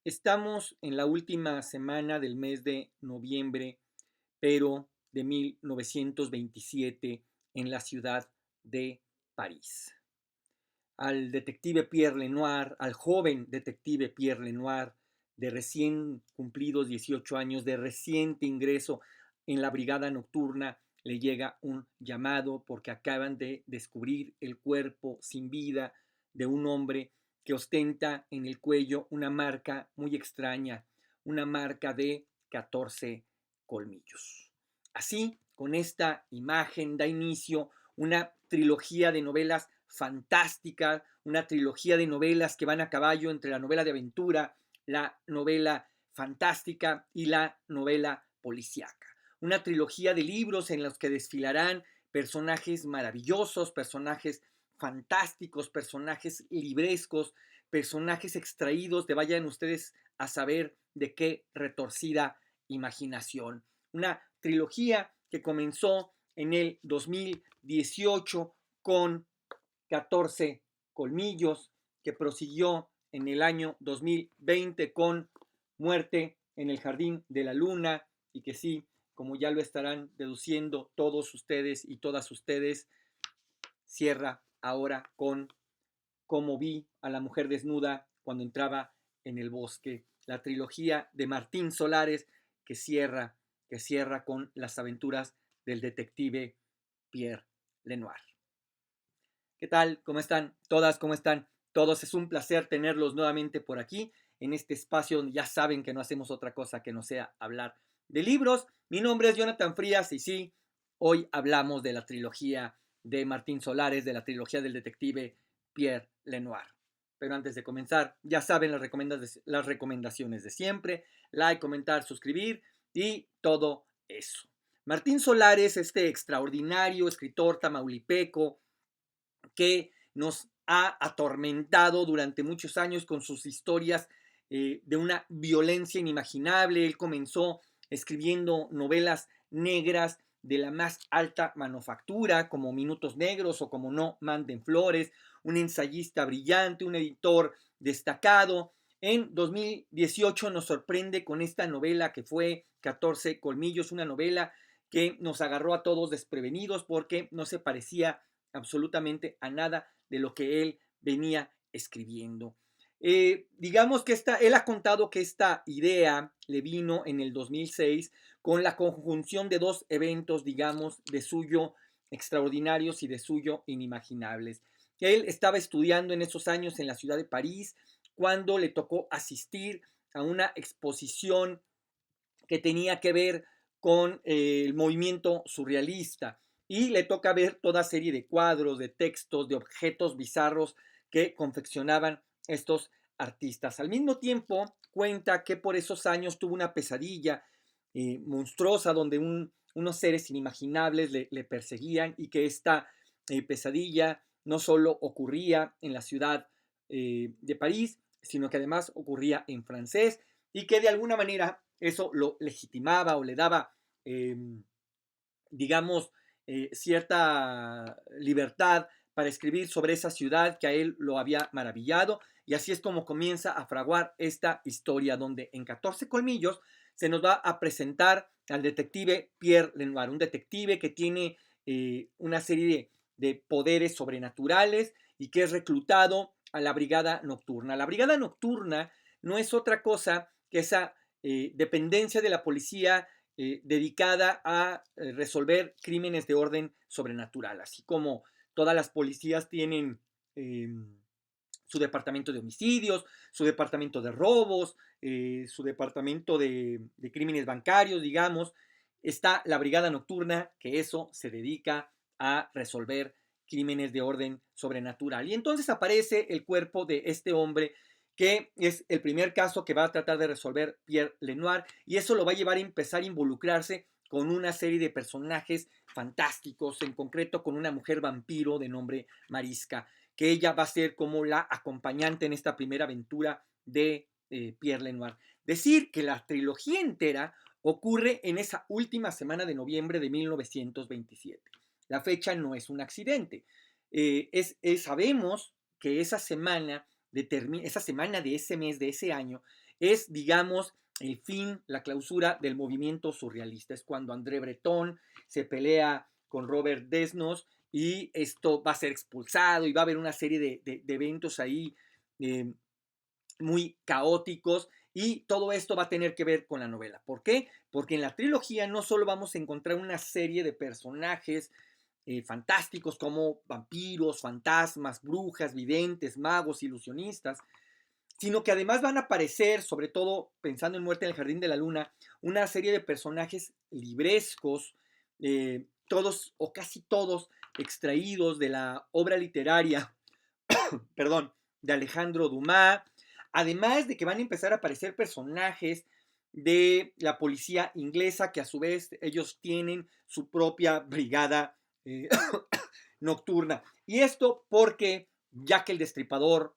Estamos en la última semana del mes de noviembre, pero de 1927 en la ciudad de París. Al detective Pierre Lenoir, al joven detective Pierre Lenoir, de recién cumplidos 18 años, de reciente ingreso en la brigada nocturna, le llega un llamado porque acaban de descubrir el cuerpo sin vida de un hombre que ostenta en el cuello una marca muy extraña, una marca de 14 colmillos. Así, con esta imagen da inicio una trilogía de novelas fantásticas, una trilogía de novelas que van a caballo entre la novela de aventura, la novela fantástica y la novela policíaca. Una trilogía de libros en los que desfilarán personajes maravillosos, personajes fantásticos, personajes librescos, personajes extraídos de vayan ustedes a saber de qué retorcida imaginación. Una trilogía que comenzó en el 2018 con 14 colmillos, que prosiguió en el año 2020 con Muerte en el Jardín de la Luna y que sí, como ya lo estarán deduciendo todos ustedes y todas ustedes, cierra ahora con Cómo vi a la mujer desnuda cuando entraba en el bosque, la trilogía de Martín Solares que cierra con las aventuras del detective Pierre Lenoir. ¿Qué tal? ¿Cómo están todas? ¿Cómo están todos? Es un placer tenerlos nuevamente por aquí, en este espacio donde ya saben que no hacemos otra cosa que no sea hablar de libros. Mi nombre es Jonathan Frías y sí, hoy hablamos de la trilogía de Martín Solares, de la trilogía del detective Pierre Lenoir. Pero antes de comenzar, ya saben las recomendaciones de siempre, like, comentar, suscribir y todo eso. Martín Solares, este extraordinario escritor tamaulipeco, que nos ha atormentado durante muchos años con sus historias de una violencia inimaginable. Él comenzó escribiendo novelas negras de la más alta manufactura, como Minutos Negros o como No Manden Flores, un ensayista brillante, un editor destacado. En 2018 nos sorprende con esta novela que fue 14 Colmillos, una novela que nos agarró a todos desprevenidos porque no se parecía absolutamente a nada de lo que él venía escribiendo. Digamos que él ha contado que esta idea le vino en el 2006 con la conjunción de dos eventos, digamos, de suyo extraordinarios y de suyo inimaginables. Él estaba estudiando en esos años en la ciudad de París cuando le tocó asistir a una exposición que tenía que ver con el movimiento surrealista y le toca ver toda serie de cuadros, de textos, de objetos bizarros que confeccionaban estos artistas. Al mismo tiempo, cuenta que por esos años tuvo una pesadilla monstruosa donde unos seres inimaginables le perseguían y que esta pesadilla no solo ocurría en la ciudad de París, sino que además ocurría en francés y que de alguna manera eso lo legitimaba o le daba, eh, digamos, cierta libertad para escribir sobre esa ciudad que a él lo había maravillado. Y así es como comienza a fraguar esta historia, donde en 14 colmillos se nos va a presentar al detective Pierre Lenoir, un detective que tiene una serie de poderes sobrenaturales y que es reclutado a la brigada nocturna. La brigada nocturna no es otra cosa que esa dependencia de la policía dedicada a resolver crímenes de orden sobrenatural, así como todas las policías tienen eh, su departamento de homicidios, su departamento de robos, su departamento de crímenes bancarios, digamos. Está la brigada nocturna, que eso se dedica a resolver crímenes de orden sobrenatural. Y entonces aparece el cuerpo de este hombre que es el primer caso que va a tratar de resolver Pierre Lenoir, y eso lo va a llevar a empezar a involucrarse con una serie de personajes fantásticos, en concreto con una mujer vampiro de nombre Mariska, que ella va a ser como la acompañante en esta primera aventura de Pierre Lenoir. Decir que la trilogía entera ocurre en esa última semana de noviembre de 1927. La fecha no es un accidente. Sabemos que esa semana de ese mes, de ese año, es, digamos, el fin, la clausura del movimiento surrealista. Es cuando André Breton se pelea con Robert Desnos y esto va a ser expulsado y va a haber una serie de eventos ahí eh, muy caóticos y todo esto va a tener que ver con la novela. ¿Por qué? Porque en la trilogía no solo vamos a encontrar una serie de personajes fantásticos como vampiros, fantasmas, brujas, videntes, magos, ilusionistas, sino que además van a aparecer, sobre todo pensando en Muerte en el Jardín de la Luna, una serie de personajes librescos, todos o casi todos extraídos de la obra literaria, perdón, de Alejandro Dumas, además de que van a empezar a aparecer personajes de la policía inglesa, que a su vez ellos tienen su propia brigada eh, nocturna. Y esto porque Jack el Destripador,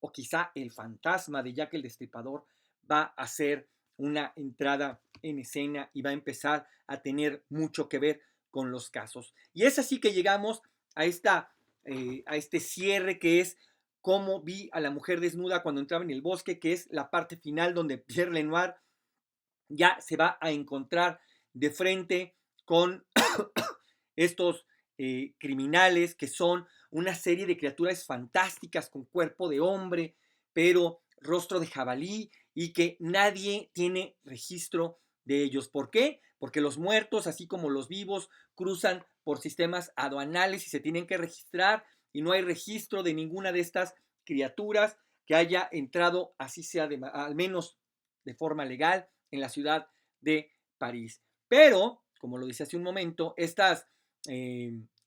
o quizá el fantasma de Jack el Destripador, va a hacer una entrada en escena y va a empezar a tener mucho que ver con los casos. Y es así que llegamos a, a este cierre que es cómo vi a la mujer desnuda cuando entraba en el bosque, que es la parte final donde Pierre Lenoir ya se va a encontrar de frente con estos criminales que son una serie de criaturas fantásticas con cuerpo de hombre, pero rostro de jabalí y que nadie tiene registro de ellos. ¿Por qué? Porque los muertos, así como los vivos, cruzan por sistemas aduanales y se tienen que registrar y no hay registro de ninguna de estas criaturas que haya entrado, así sea al menos de forma legal, en la ciudad de París. Pero, como lo decía hace un momento, estas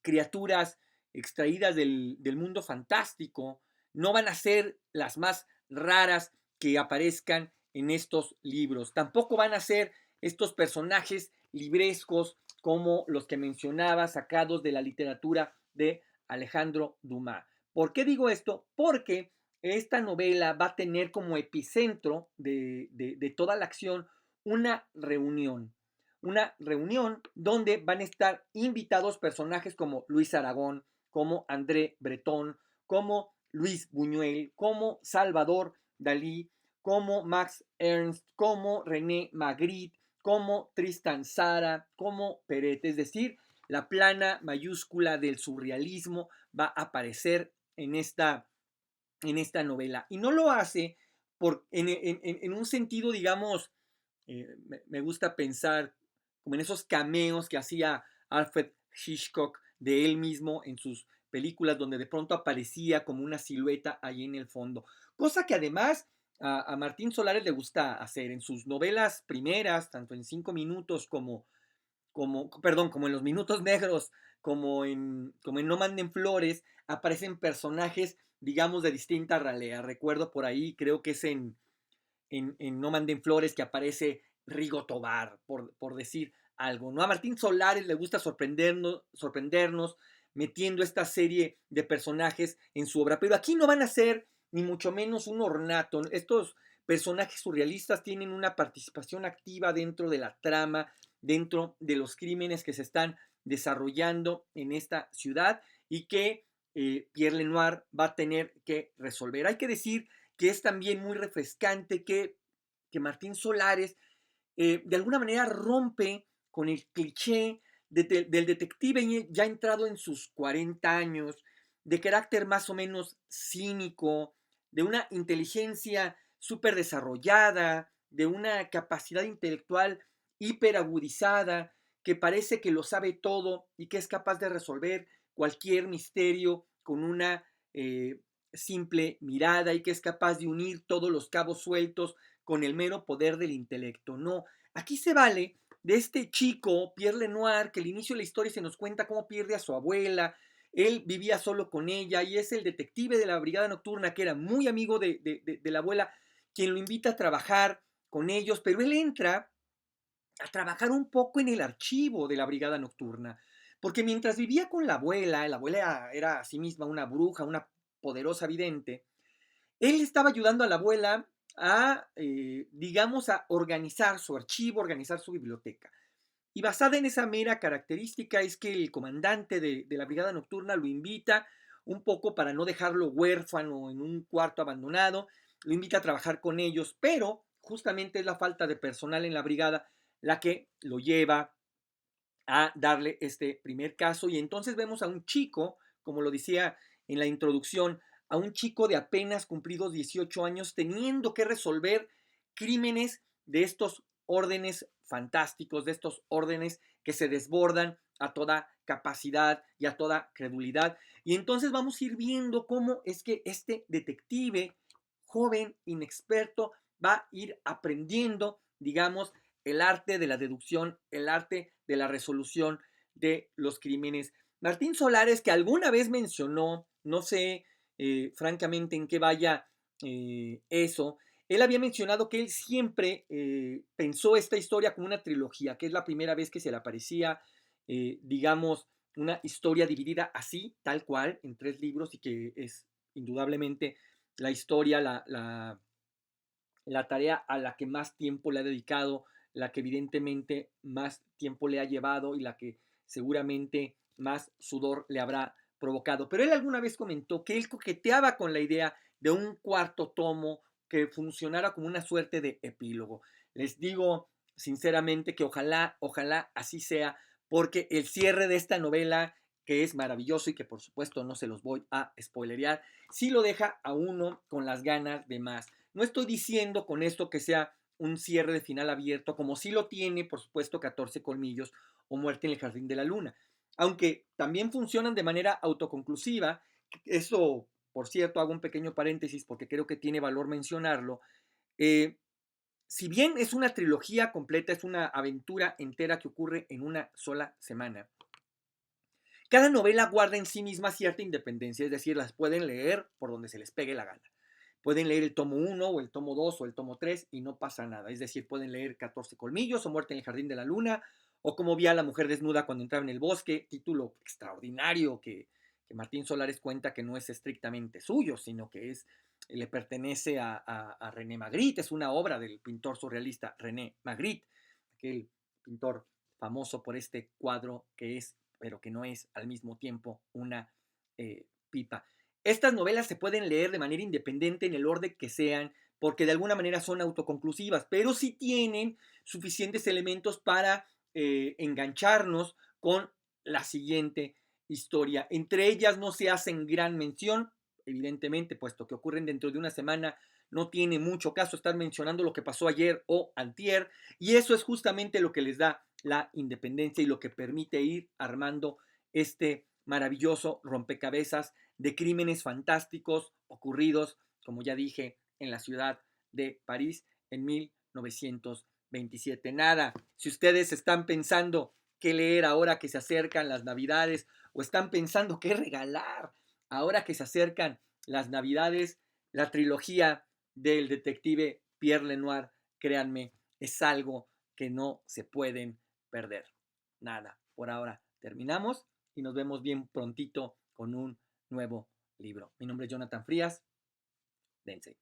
criaturas extraídas del mundo fantástico no van a ser las más raras que aparezcan en estos libros. Tampoco van a ser estos personajes librescos como los que mencionaba, sacados de la literatura de Alejandro Dumas. ¿Por qué digo esto? Porque esta novela va a tener como epicentro de toda la acción una reunión donde van a estar invitados personajes como Luis Aragón, como André Breton, como Luis Buñuel, como Salvador Dalí, como Max Ernst, como René Magritte, como Tristan Tzara, como Peret. Es decir, la plana mayúscula del surrealismo va a aparecer en esta novela. Y no lo hace en un sentido, digamos, me gusta pensar como en esos cameos que hacía Alfred Hitchcock de él mismo en sus películas, donde de pronto aparecía como una silueta ahí en el fondo. Cosa que además a Martín Solares le gusta hacer en sus novelas primeras, tanto en 5 minutos como en Los Minutos Negros, como en No Manden Flores, aparecen personajes, digamos, de distinta ralea. Recuerdo por ahí, creo que es en No Manden Flores que aparece Rigo Tobar, por decir algo, ¿no? A Martín Solares le gusta sorprendernos metiendo esta serie de personajes en su obra, pero aquí no van a ser ni mucho menos un ornato. Estos personajes surrealistas tienen una participación activa dentro de la trama, dentro de los crímenes que se están desarrollando en esta ciudad y que Pierre Lenoir va a tener que resolver. Hay que decir que es también muy refrescante que Martín Solares de alguna manera rompe con el cliché del detective ya entrado en sus 40 años, de carácter más o menos cínico, de una inteligencia súper desarrollada, de una capacidad intelectual hiperagudizada, que parece que lo sabe todo y que es capaz de resolver cualquier misterio con una simple mirada y que es capaz de unir todos los cabos sueltos con el mero poder del intelecto. No, aquí se vale de este chico, Pierre Lenoir, que al inicio de la historia se nos cuenta cómo pierde a su abuela, él vivía solo con ella y es el detective de la brigada nocturna que era muy amigo de la abuela, quien lo invita a trabajar con ellos, pero él entra a trabajar un poco en el archivo de la brigada nocturna, porque mientras vivía con la abuela era a sí misma una bruja, una poderosa vidente, él estaba ayudando a la abuela a, digamos, a organizar su archivo, organizar su biblioteca. Y basada en esa mera característica es que el comandante de la brigada nocturna lo invita un poco para no dejarlo huérfano en un cuarto abandonado lo invita a trabajar con ellos, pero justamente es la falta de personal en la brigada la que lo lleva a darle este primer caso. Y entonces vemos a un chico, como lo decía en la introducción, a un chico de apenas cumplidos 18 años teniendo que resolver crímenes de estos órdenes fantásticos, de estos órdenes que se desbordan a toda capacidad y a toda credulidad. Y entonces vamos a ir viendo cómo es que este detective joven, inexperto, va a ir aprendiendo, digamos, el arte de la deducción, el arte de la resolución de los crímenes. Martín Solares, que alguna vez mencionó, no sé francamente en qué vaya eso, él había mencionado que él siempre pensó esta historia como una trilogía, que es la primera vez que se le aparecía, digamos, una historia dividida así, tal cual, en 3 libros y que es indudablemente la historia, la tarea a la que más tiempo le ha dedicado, la que evidentemente más tiempo le ha llevado y la que seguramente más sudor le habrá provocado. Pero él alguna vez comentó que él coqueteaba con la idea de un cuarto tomo que funcionara como una suerte de epílogo. Les digo sinceramente que ojalá así sea, porque el cierre de esta novela, que es maravilloso y que por supuesto no se los voy a spoilerear, sí lo deja a uno con las ganas de más. No estoy diciendo con esto que sea un cierre de final abierto, como sí lo tiene, por supuesto, 14 colmillos o Muerte en el Jardín de la Luna. Aunque también funcionan de manera autoconclusiva, eso, por cierto, hago un pequeño paréntesis porque creo que tiene valor mencionarlo. Eh, si bien es una trilogía completa, es una aventura entera que ocurre en una sola semana, cada novela guarda en sí misma cierta independencia, es decir, las pueden leer por donde se les pegue la gana. Pueden leer el tomo 1 o el tomo 2 o el tomo 3 y no pasa nada. Es decir, pueden leer 14 colmillos o Muerte en el Jardín de la Luna o Cómo vi a la mujer desnuda cuando entraba en el bosque, título extraordinario que Martín Solares cuenta que no es estrictamente suyo, sino que le pertenece a René Magritte, es una obra del pintor surrealista René Magritte, aquel pintor famoso por este cuadro que es, pero que no es al mismo tiempo una pipa. Estas novelas se pueden leer de manera independiente en el orden que sean, porque de alguna manera son autoconclusivas, pero sí tienen suficientes elementos para engancharnos con la siguiente historia. Entre ellas no se hacen gran mención, evidentemente, puesto que ocurren dentro de una semana, no tiene mucho caso estar mencionando lo que pasó ayer o antier, y eso es justamente lo que les da la independencia y lo que permite ir armando este maravilloso rompecabezas de crímenes fantásticos ocurridos, como ya dije, en la ciudad de París en 1927. Nada, si ustedes están pensando qué leer ahora que se acercan las Navidades o están pensando qué regalar ahora que se acercan las Navidades, la trilogía del detective Pierre Lenoir, créanme, es algo que no se pueden perder. Nada, por ahora terminamos y nos vemos bien prontito con un nuevo libro. Mi nombre es Jonathan Frías. Dense.